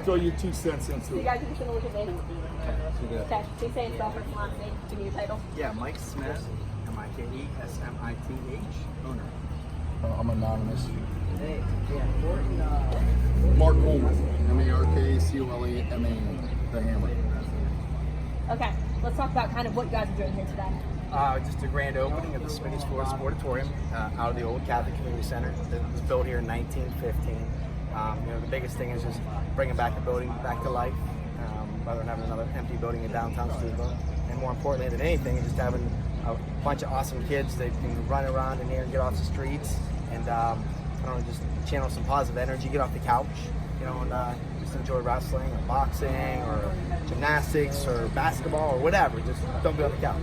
throw your 2 cents into So you it. guys are just gonna look at me. Okay. So you say it's first and last name. Give me your title. Yeah, Mike Smith, Mikesmith, owner. I'm anonymous. Hey, yeah, Mark Coleman, M-A-R-K-C-O-L-E-M-A-N, the Hammer. Okay. Let's talk about kind of what you guys are doing here today. just a grand opening of the Smitty Sportatorium out of the old Catholic Community Center. It was built here in 1915. The biggest thing is just bringing back the building back to life, rather than having another empty building in downtown Steubenville. And more importantly than anything, is just having a bunch of awesome kids that can run around in here and get off the streets and just channel some positive energy, get off the couch, and just enjoy wrestling or boxing or gymnastics or basketball or whatever. Just don't be on the couch.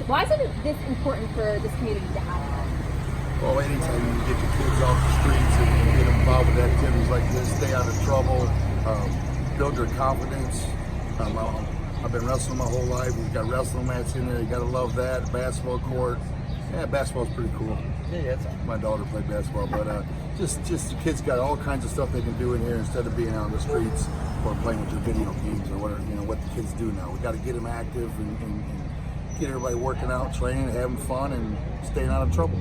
Why is it this important for this community to have? Well, anytime you get the kids off the streets and get them involved with activities like this, stay out of trouble, build their confidence. I've been wrestling my whole life. We've got wrestling mats in there. You got to love that. Basketball court. Yeah, basketball's pretty cool. Yeah, My daughter played basketball, but just the kids got all kinds of stuff they can do in here instead of being out on the streets or playing with their video games or whatever. What the kids do now. We got to get them active and get everybody working out, training, having fun, and staying out of trouble.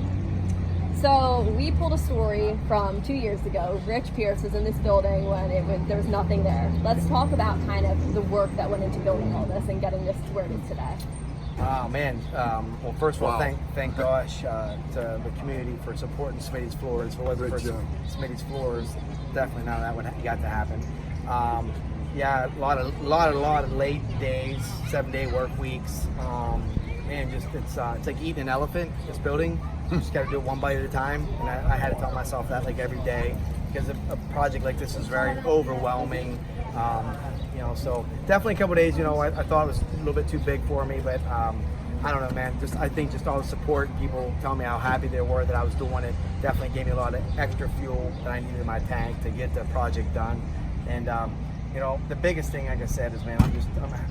So we pulled a story from 2 years ago. Rich Pierce was in this building when there was nothing there. Let's talk about kind of the work that went into building all this and getting this to where it is today. Oh man! Well, first of all, Wow. thank gosh to the community for supporting Smitty's Floors. If it wasn't for Great job. Smitty's Floors, definitely none of that would have got to happen. Yeah, a lot of late days, 7-day work weeks. Man, just it's like eating an elephant. This building, you just got to do it one bite at a time. And I had to tell myself that like every day because a project like this is very overwhelming. So definitely a couple of days, I thought it was a little bit too big for me, but I don't know, man. I think all the support, people telling me how happy they were that I was doing it, definitely gave me a lot of extra fuel that I needed in my tank to get the project done. And the biggest thing, like I said, is man,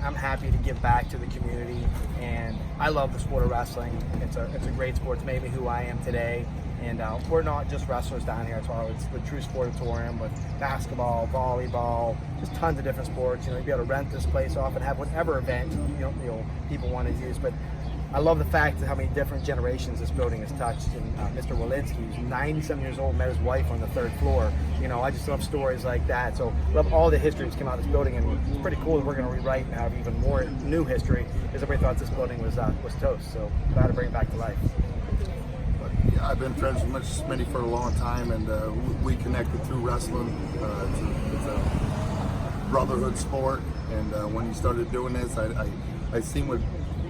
I'm happy to give back to the community, and I love the sport of wrestling. It's a great sport. It's made me who I am today. And we're not just wrestlers down here as well. It's the true sportatorium with basketball, volleyball, just tons of different sports. You'll be able to rent this place off and have whatever event people want to use. But I love the fact that how many different generations this building has touched. And Mr. Walensky, who's 97 years old, met his wife on the 3rd floor. I just love stories like that. So love all the history that's come out of this building, and it's pretty cool that we're going to rewrite and have even more new history, because everybody thought this building was toast. So glad to bring it back to life. Yeah, I've been friends with Mr. Smitty for a long time, and we connected through wrestling. It's a brotherhood sport, and when he started doing this, I seen what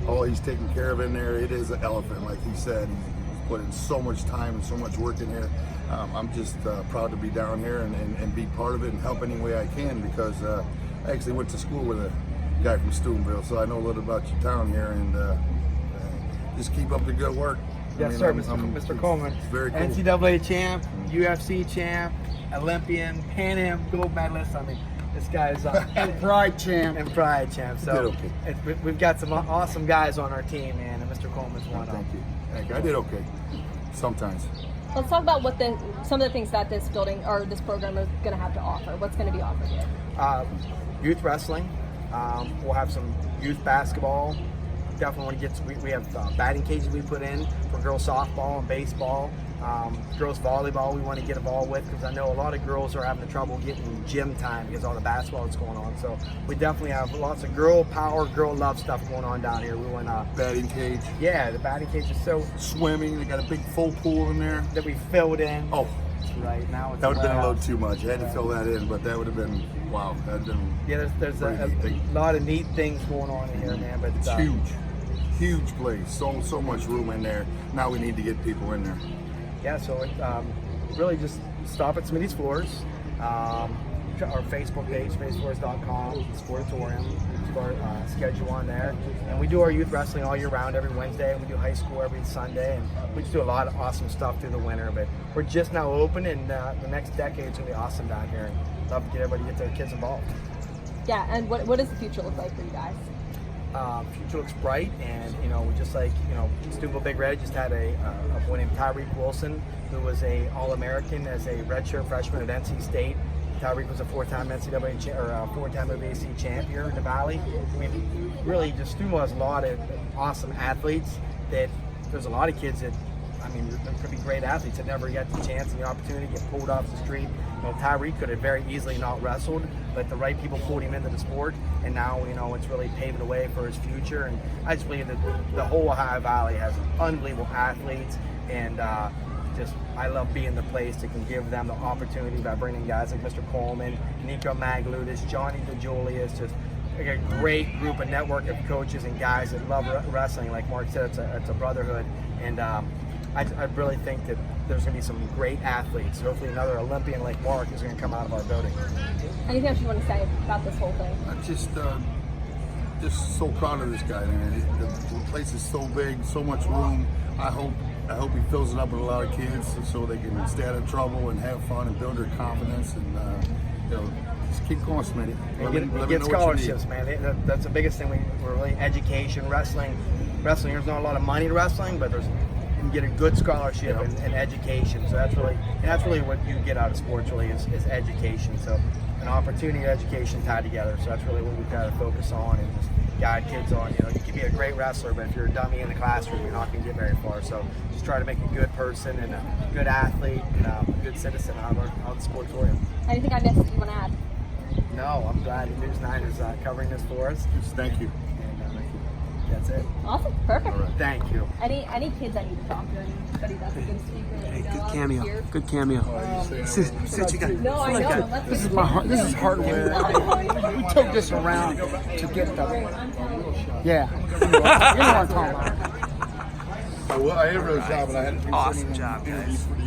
all he's taking care of in there. It is an elephant, like he said. He's put in so much time and so much work in here. I'm just proud to be down here and be part of it and help any way I can, because I actually went to school with a guy from Steubenville, so I know a little about your town here, and just keep up the good work. Yes, sir, Mr. Coleman. Very cool. NCAA champ, UFC champ, Olympian, Pan Am gold medalist. I mean, this guy's And Pride champ. and Pride champ. So You did okay. we've got some awesome guys on our team, man, and Mr. Coleman's one of them. Thank you. I did okay. Sometimes. Let's talk about some of the things that this building or this program is going to have to offer. What's going to be offered here? Youth wrestling. We'll have some youth basketball. Definitely want to get we have batting cages we put in for girls softball and baseball. Girls volleyball we want to get involved with, because I know a lot of girls are having trouble getting gym time because of all the basketball that's going on. So we definitely have lots of girl power, girl love stuff going on down here. We want Batting cage. yeah, the batting cage is so Swimming. They got a big full pool in there. that we filled in. Oh, Right now it's that would have been a warehouse. little too much. I had to fill that in, but that would have been, wow. That'd been Yeah, there's a Crazy. lot of neat things going on in here, man. But It's huge place. So much room in there. Now we need to get people in there. Yeah, so really just stop at Smitty's Floors, our Facebook page, smitty'sfloors.com, Sportatorium, our schedule on there. And we do our youth wrestling all year round, every Wednesday, and we do high school every Sunday, and we just do a lot of awesome stuff through the winter. But we're just now open, and the next decade is going to be awesome down here, and love to get everybody to get their kids involved. Yeah, and what does the future look like for you guys? Future looks bright, and we just like Steubenville Big Red just had a boy named Tyreek Wilson, who was a All-American as a redshirt freshman at NC State. Tyreek was a 4-time NCAA or a 4-time OVC champ here in the Valley. I mean, really, just Stu has a lot of awesome athletes. That there's a lot of kids that, I mean, there could be great athletes that never get the chance and the opportunity to get pulled off the street. You know, Tyreek could have very easily not wrestled, but the right people pulled him into the sport, and now, you know, it's really paving the way for his future. And I just believe that the whole Ohio Valley has unbelievable athletes, and I love being the place that can give them the opportunity by bringing guys like Mr. Coleman, Nico Maglutis, Johnny DeJulius, just like a great group, a network of coaches and guys that love wrestling. Like Mark said, it's a brotherhood, and I really think that there's going to be some great athletes. Hopefully another Olympian like Mark is going to come out of our building. Anything else you want to say about this whole thing? I'm just so proud of this guy, man. The place is so big, so much room. I hope he fills it up with a lot of kids so they can stay out of trouble and have fun and build their confidence, and you know, just keep going, Smitty. And get scholarships, man. That's the biggest thing. We're really education, wrestling. There's not a lot of money to wrestling, but you can get a good scholarship and education. So that's really what you get out of sports. Really is education. So an opportunity and education tied together. So that's really what we've got to focus on and just guide kids on. You know, you can be a great wrestler, but if you're a dummy in the classroom, you're not going to get very far. So just try to make a good person and a good athlete and a good citizen out of the Sportatorium. Anything I missed you want to add? No, I'm glad News 9 is covering this for us. Thank you. And that's it. Awesome, perfect. Right. Thank you. Any kids I need to talk to? Anybody that's a good speaker? That you know Good of cameo. here? Good cameo. Since you got No, I know. But let's this is my heart. This is hardware. We took this around to get the. Yeah. You know what I'm talking about. I am really proud, but I had to do Awesome some job, guys. interviews for the